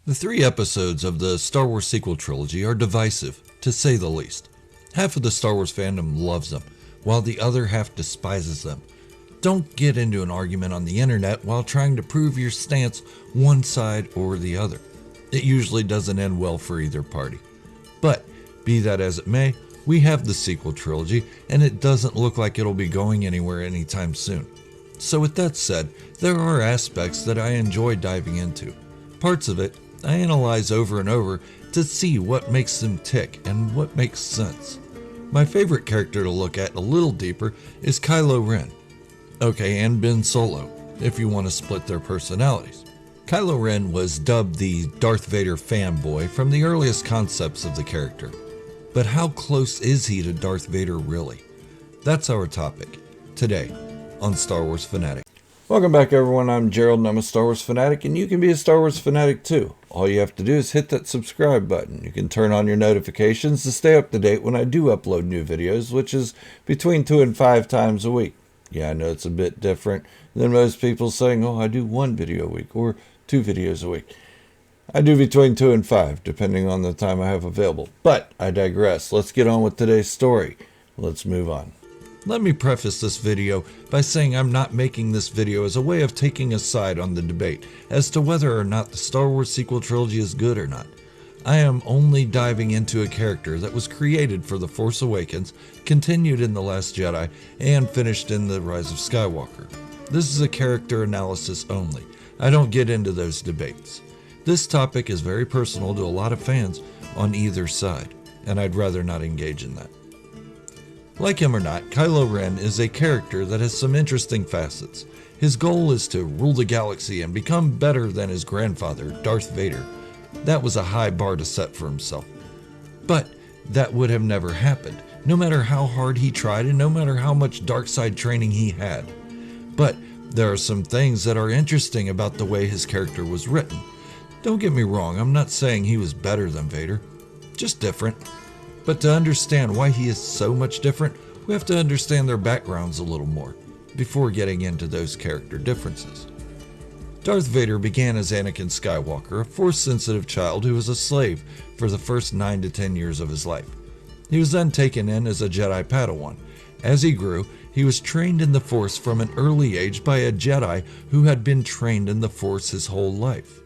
The 3 episodes of the Star Wars sequel trilogy are divisive, to say the least. Half of the Star Wars fandom loves them, while the other half despises them. Don't get into an argument on the internet while trying to prove your stance one side or the other. It usually doesn't end well for either party. But, be that as it may, we have the sequel trilogy, and it doesn't look like it'll be going anywhere anytime soon. So with that said, there are aspects that I enjoy diving into. Parts of it I analyze over and over to see what makes them tick and what makes sense. My favorite character to look at a little deeper is Kylo Ren. Okay, and Ben Solo, if you want to split their personalities. Kylo Ren was dubbed the Darth Vader fanboy from the earliest concepts of the character. But how close is he to Darth Vader really? That's our topic, today, on Star Wars Fanatic. Welcome back everyone, I'm Gerald and I'm a Star Wars Fanatic, and you can be a Star Wars Fanatic too. All you have to do is hit that subscribe button. You can turn on your notifications to stay up to date when I do upload new videos, which is between 2 and 5 times a week. Yeah, I know it's a bit different than most people saying, oh, I do 1 video a week or 2 videos a week. I do between 2 and 5, depending on the time I have available. But I digress. Let's get on with today's story. Let's move on. Let me preface this video by saying I'm not making this video as a way of taking a side on the debate as to whether or not the Star Wars sequel trilogy is good or not. I am only diving into a character that was created for The Force Awakens, continued in The Last Jedi, and finished in The Rise of Skywalker. This is a character analysis only. I don't get into those debates. This topic is very personal to a lot of fans on either side, and I'd rather not engage in that. Like him or not, Kylo Ren is a character that has some interesting facets. His goal is to rule the galaxy and become better than his grandfather, Darth Vader. That was a high bar to set for himself. But that would have never happened, no matter how hard he tried and no matter how much dark side training he had. But there are some things that are interesting about the way his character was written. Don't get me wrong, I'm not saying he was better than Vader, just different. But to understand why he is so much different, we have to understand their backgrounds a little more, before getting into those character differences. Darth Vader began as Anakin Skywalker, a Force-sensitive child who was a slave for the first 9 to 10 years of his life. He was then taken in as a Jedi Padawan. As he grew, he was trained in the Force from an early age by a Jedi who had been trained in the Force his whole life.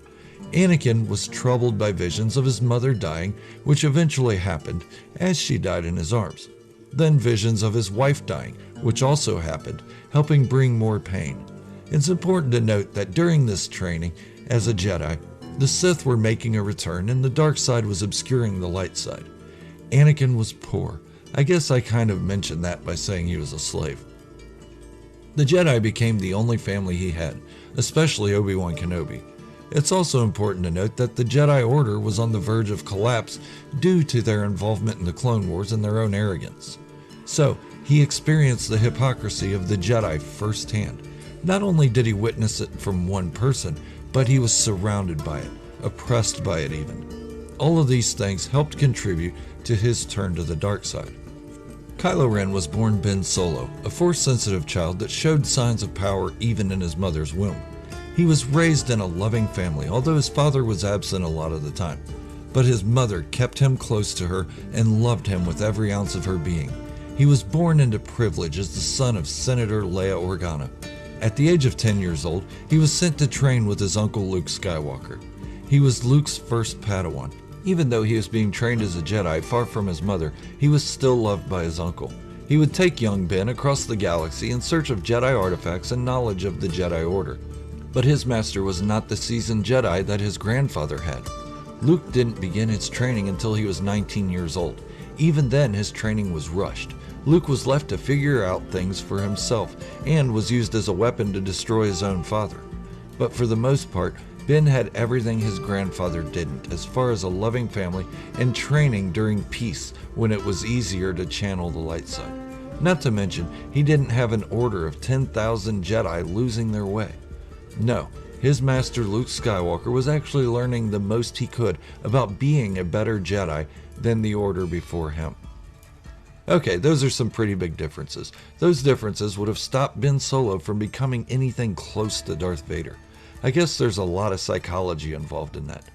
Anakin was troubled by visions of his mother dying, which eventually happened as she died in his arms. Then visions of his wife dying, which also happened, helping bring more pain. It's important to note that during this training as a Jedi, the Sith were making a return and the dark side was obscuring the light side. Anakin was poor. I guess I kind of mentioned that by saying he was a slave. The Jedi became the only family he had, especially Obi-Wan Kenobi. It's also important to note that the Jedi Order was on the verge of collapse due to their involvement in the Clone Wars and their own arrogance. So, he experienced the hypocrisy of the Jedi firsthand. Not only did he witness it from one person, but he was surrounded by it, oppressed by it even. All of these things helped contribute to his turn to the dark side. Kylo Ren was born Ben Solo, a Force-sensitive child that showed signs of power even in his mother's womb. He was raised in a loving family, although his father was absent a lot of the time. But his mother kept him close to her and loved him with every ounce of her being. He was born into privilege as the son of Senator Leia Organa. At the age of 10 years old, he was sent to train with his uncle Luke Skywalker. He was Luke's first Padawan. Even though he was being trained as a Jedi far from his mother, he was still loved by his uncle. He would take young Ben across the galaxy in search of Jedi artifacts and knowledge of the Jedi Order. But his master was not the seasoned Jedi that his grandfather had. Luke didn't begin his training until he was 19 years old. Even then, his training was rushed. Luke was left to figure out things for himself and was used as a weapon to destroy his own father. But for the most part, Ben had everything his grandfather didn't, as far as a loving family and training during peace when it was easier to channel the light side. Not to mention, he didn't have an order of 10,000 Jedi losing their way. No, his master Luke Skywalker was actually learning the most he could about being a better Jedi than the Order before him. Okay, those are some pretty big differences. Those differences would have stopped Ben Solo from becoming anything close to Darth Vader. I guess there's a lot of psychology involved in that.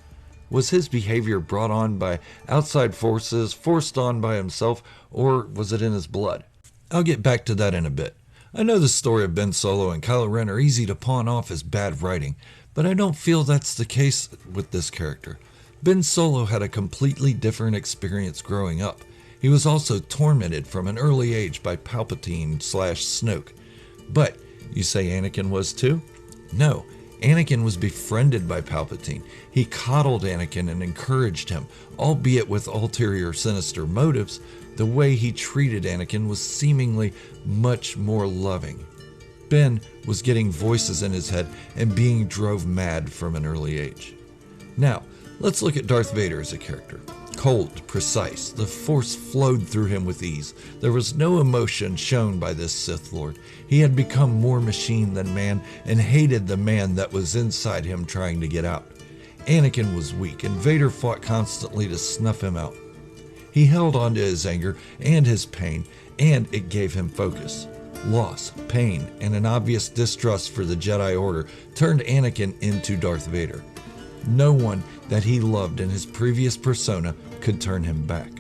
Was his behavior brought on by outside forces, forced on by himself, or was it in his blood? I'll get back to that in a bit. I know the story of Ben Solo and Kylo Ren are easy to pawn off as bad writing, but I don't feel that's the case with this character. Ben Solo had a completely different experience growing up. He was also tormented from an early age by Palpatine/Snoke. But you say Anakin was too? No, Anakin was befriended by Palpatine. He coddled Anakin and encouraged him, albeit with ulterior sinister motives. The way he treated Anakin was seemingly much more loving. Ben was getting voices in his head and being drove mad from an early age. Now, let's look at Darth Vader as a character. Cold, precise, the Force flowed through him with ease. There was no emotion shown by this Sith Lord. He had become more machine than man and hated the man that was inside him trying to get out. Anakin was weak, and Vader fought constantly to snuff him out. He held on to his anger and his pain, and it gave him focus. Loss, pain, and an obvious distrust for the Jedi Order turned Anakin into Darth Vader. No one that he loved in his previous persona could turn him back.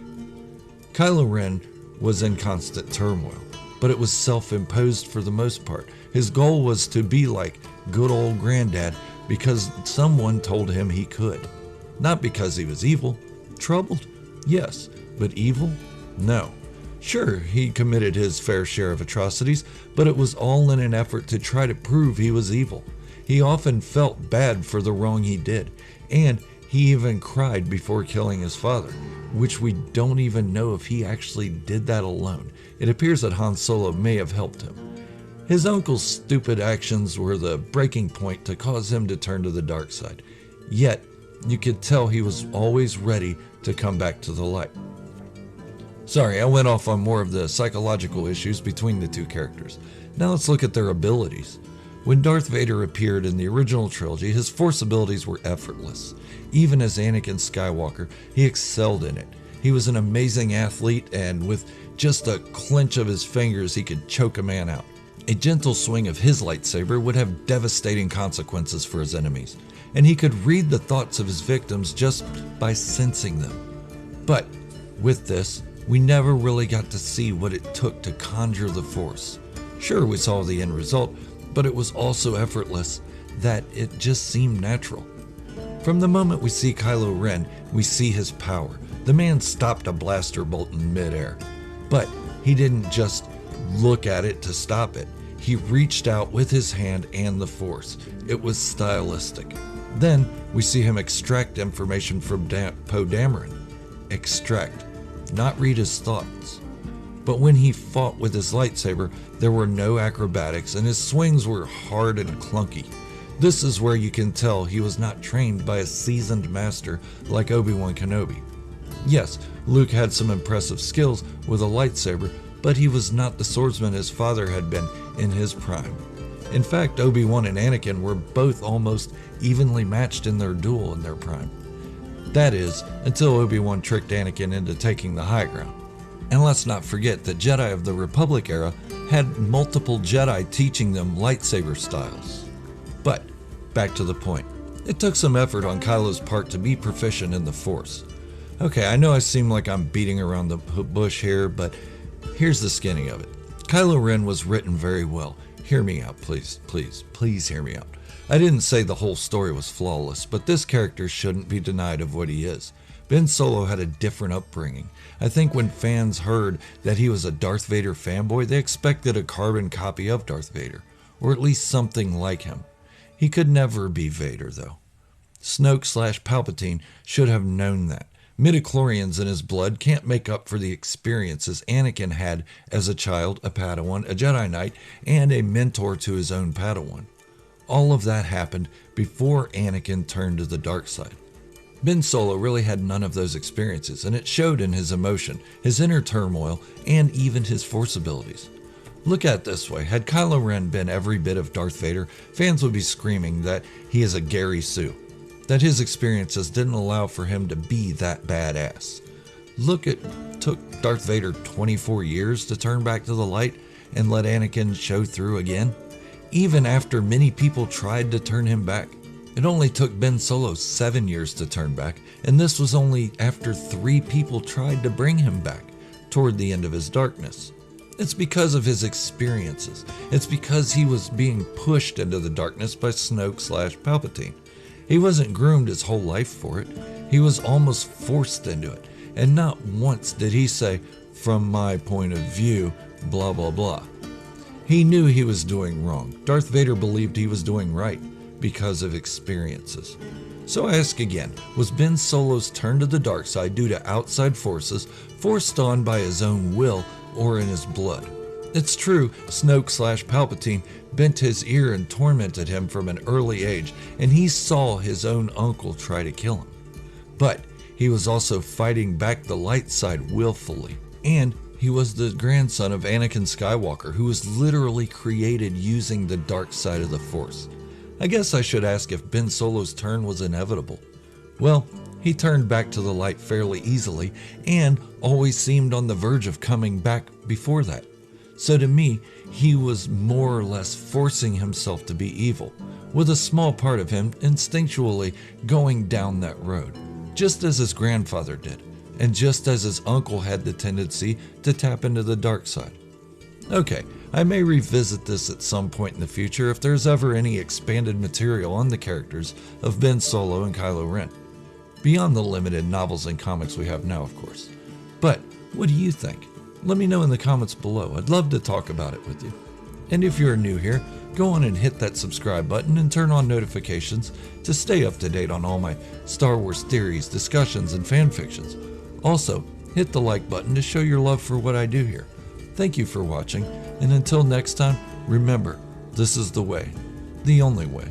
Kylo Ren was in constant turmoil, but it was self-imposed for the most part. His goal was to be like good old granddad because someone told him he could. Not because he was evil. Troubled? Yes. But evil? No. Sure, he committed his fair share of atrocities, but it was all in an effort to try to prove he was evil. He often felt bad for the wrong he did, and he even cried before killing his father, which we don't even know if he actually did that alone. It appears that Han Solo may have helped him. His uncle's stupid actions were the breaking point to cause him to turn to the dark side. Yet, you could tell he was always ready to come back to the light. Sorry, I went off on more of the psychological issues between the two characters. Now let's look at their abilities. When Darth Vader appeared in the original trilogy, his Force abilities were effortless. Even as Anakin Skywalker, he excelled in it. He was an amazing athlete, and with just a clench of his fingers, he could choke a man out. A gentle swing of his lightsaber would have devastating consequences for his enemies, and he could read the thoughts of his victims just by sensing them. But with this, we never really got to see what it took to conjure the Force. Sure, we saw the end result, but it was also effortless that it just seemed natural. From the moment we see Kylo Ren, we see his power. The man stopped a blaster bolt in midair, but he didn't just look at it to stop it. He reached out with his hand and the Force. It was stylistic. Then we see him extract information from Poe Dameron. Extract, not read his thoughts. But when he fought with his lightsaber, there were no acrobatics and his swings were hard and clunky. This is where you can tell he was not trained by a seasoned master like Obi-Wan Kenobi. Yes, Luke had some impressive skills with a lightsaber, but he was not the swordsman his father had been in his prime. In fact, Obi-Wan and Anakin were both almost evenly matched in their duel in their prime. That is, until Obi-Wan tricked Anakin into taking the high ground. And let's not forget that Jedi of the Republic era had multiple Jedi teaching them lightsaber styles. But, back to the point. It took some effort on Kylo's part to be proficient in the Force. Okay, I know I seem like I'm beating around the bush here, but here's the skinny of it. Kylo Ren was written very well. Hear me out, please hear me out. I didn't say the whole story was flawless, but this character shouldn't be denied of what he is. Ben Solo had a different upbringing. I think when fans heard that he was a Darth Vader fanboy, they expected a carbon copy of Darth Vader, or at least something like him. He could never be Vader, though. Snoke/Palpatine should have known that. Midichlorians in his blood can't make up for the experiences Anakin had as a child, a Padawan, a Jedi Knight, and a mentor to his own Padawan. All of that happened before Anakin turned to the dark side. Ben Solo really had none of those experiences, and it showed in his emotion, his inner turmoil, and even his Force abilities. Look at it this way, had Kylo Ren been every bit of Darth Vader, fans would be screaming that he is a Gary Sue, that his experiences didn't allow for him to be that badass. Look, it took Darth Vader 24 years to turn back to the light and let Anakin show through again, even after many people tried to turn him back. It only took Ben Solo 7 years to turn back, and this was only after 3 people tried to bring him back toward the end of his darkness. It's because of his experiences. It's because he was being pushed into the darkness by Snoke/Palpatine. He wasn't groomed his whole life for it. He was almost forced into it. And not once did he say, "From my point of view, blah blah blah." He knew he was doing wrong. Darth Vader believed he was doing right because of experiences. So I ask again, was Ben Solo's turn to the dark side due to outside forces, forced on by his own will, or in his blood? It's true, Snoke/Palpatine bent his ear and tormented him from an early age, and he saw his own uncle try to kill him. But he was also fighting back the light side willfully, and he was the grandson of Anakin Skywalker, who was literally created using the dark side of the Force. I guess I should ask if Ben Solo's turn was inevitable. Well, he turned back to the light fairly easily and always seemed on the verge of coming back before that. So to me, he was more or less forcing himself to be evil, with a small part of him instinctually going down that road, just as his grandfather did, and just as his uncle had the tendency to tap into the dark side. Okay, I may revisit this at some point in the future if there's ever any expanded material on the characters of Ben Solo and Kylo Ren. Beyond the limited novels and comics we have now, of course. But what do you think? Let me know in the comments below. I'd love to talk about it with you. And if you're new here, go on and hit that subscribe button and turn on notifications to stay up to date on all my Star Wars theories, discussions, and fanfictions. Also, hit the like button to show your love for what I do here. Thank you for watching, and until next time, remember, this is the way, the only way.